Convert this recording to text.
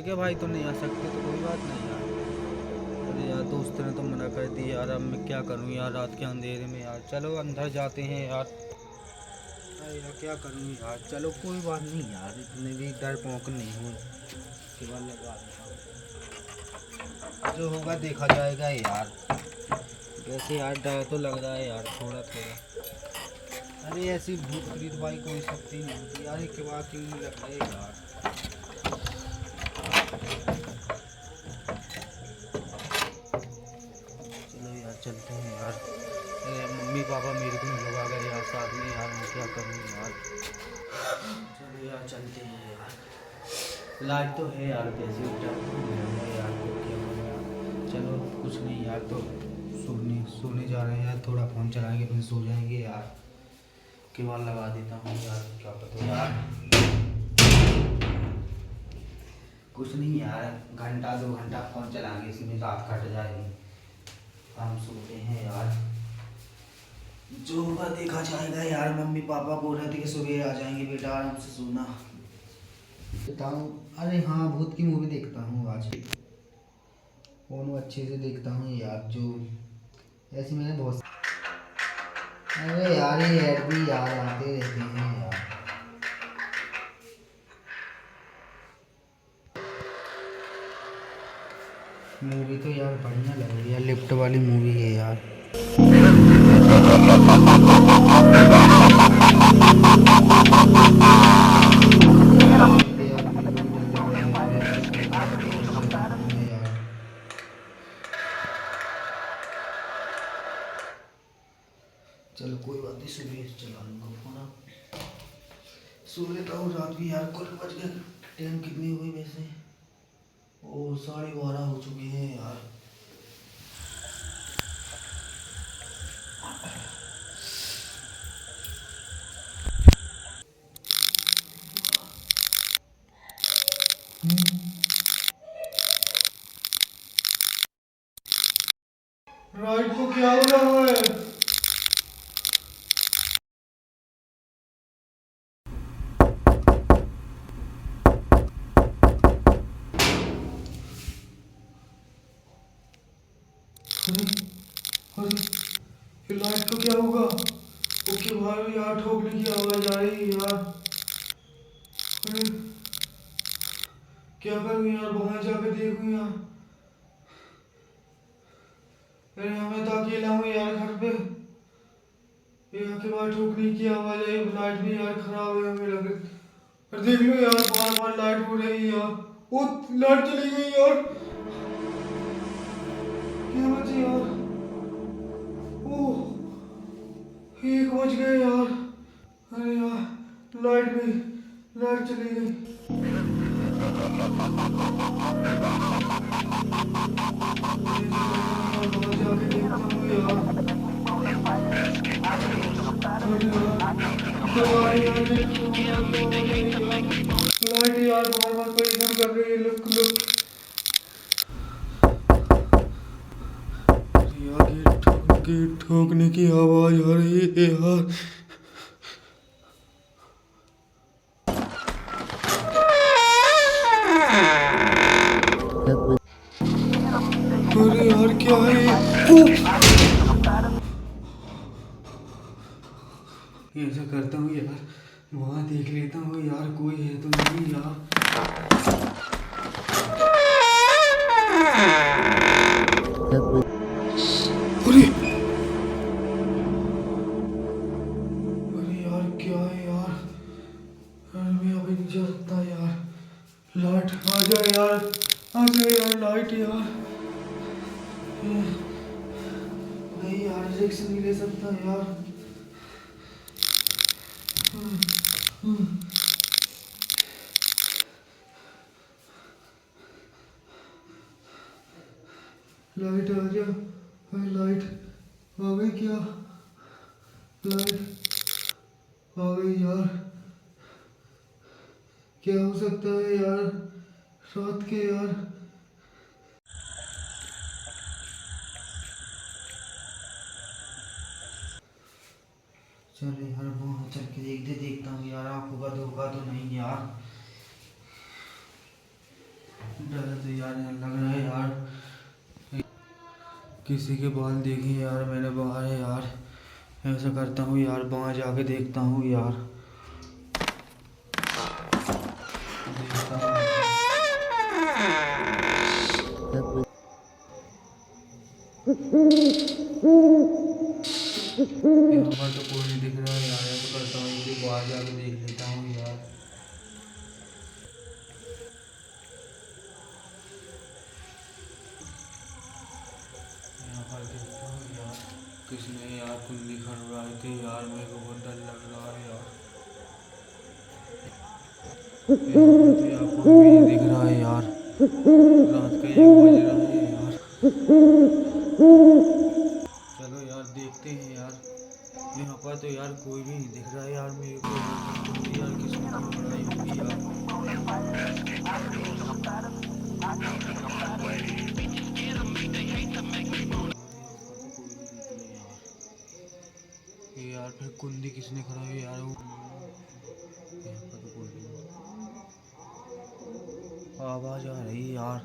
ठीक है भाई, तो नहीं आ सकते तो कोई बात नहीं यार। अरे यार दोस्त ने तो मना कर दिया यार, अब मैं क्या करूँ यार रात के अंधेरे में यार। चलो अंदर जाते हैं यार। अरे यार क्या करूँ यार, चलो कोई बात नहीं यार, इतने भी डरपोक नहीं हूँ। केवल लगा देता हूँ, जो होगा देखा जाएगा यार। वैसे यार डर तो लग रहा है यार थोड़ा थोड़ा। अरे ऐसी भूत प्रीत भाई कोई शक्ति नहीं होती यार, एक बार क्यों नहीं लग रहा है यार। चलो यार चलते हैं यार। अरे मम्मी पापा मेरे को नहीं लगा गए यार साथ में यार, मैं क्या करूँ यार। चलो यार चलते हैं यार। लाइट तो है यार, कैसे डर तो नहीं है यार, तो क्या करूँ यार। चलो कुछ नहीं यार, तो सोने सोने जा रहे हैं यार, थोड़ा फ़ोन चलाएंगे फिर सो जाएंगे यार। केवल लगा देता हूँ यार, क्या पता यार। कुछ नहीं यार, घंटा 2 घंटा फ़ोन चलाएंगे, इसी में रात कट जाएगी। हम सोते हैं यार, जो होगा देखा जाएगा यार। मम्मी पापा बोल रहे थे कि सुबह आ जाएंगे बेटा, आराम से सोना। बताऊँ, अरे हाँ भूत की मूवी देखता हूँ आज। फोन अच्छे से देखता हूँ यार, जो ऐसी मैंने बहुत। अरे यार ये ऐड भी यार आते रहते हैं यार। मूवी तो यार बढ़िया लग रही है, लिफ्ट वाली मूवी है यार। चलो कोई बात नहीं, सुबह चला लूँगा फोन। सो लेता हूँ रात भी यार। कल बज गए, टाइम कितनी हुई वैसे? ओ 12:30 हो चुके हैं यार। राइट को क्या हो रहा है? अरे अरे ये लाइट को क्या होगा? ओके भाई यार, ठोकने की आवाज आ रही है यार। अरे क्या करूँ यार, बाहर जाकर देखूँ यार। अरे मैं तो अकेला हूँ यार घर पे। यहाँ के बाद ठोकने की आवाज आई, लाइट भी यार खराब है हमें लग रहा। और देख लो यार, बार बार लाइट हो रही है यार। वो लाइट चली गई यार। क्या बचे यार? ओह 1 बज गए यार। अरे यार लाइट भी, लाइट चली गई। बाहर जाके देखता हूँ यार। अरे यार लाइट यार बार बार परेशान कर रही है, लुक लुक। यार गेट ठोकने की आवाज आ रही है यार। अरे यार क्या है ये? ऐसा करता हूँ यार, वहाँ देख लेता हूँ यार, कोई है तो नहीं यार। अरे अरे यार क्या है यार? अरे मैं अभी नहीं जा सकता यार। लाइट आ जाए यार, आ जाए यार लाइट यार। नहीं यार, रिस्क नहीं ले सकता यार। लाइट आ जा। अरे लाइट आ गई क्या? लाइट आ गई यार। क्या हो सकता है यार रात के यार? चल यार वहाँ चल के देखता हूँ यार, आंखों का धोखा तो नहीं यार। डर तो यार लग रहा है यार, किसी के बाल देखे यार मैंने बाहर है यार। ऐसा करता हूँ यार, वहाँ जाके देखता हूँ यार, देखता हूँ। यहाँ पर तो कोई नहीं दिख रहा है यार। ऐसा करता हूँ कि बाहर जाके देख लेता हूँ यार। यहाँ पर देखता हूँ यार, किसने यार कुंडी खड़वाई थी यार। मेरे को बहुत डर लग रहा है यार। यहाँ पर तो यार कोई भी नहीं दिख रहा है यार। रात का 1 बज रहा है यार। चलो यार देखते हैं यार। यहाँ पर तो यार कोई भी नहीं दिख रहा है यार मेरे को। कुंडी यार किसने खड़वाई होगी यार। ये यार फिर कुंडी किसने खड़ाई यार। यहाँ पर तो कोई नहीं। आवाज आ रही है यार।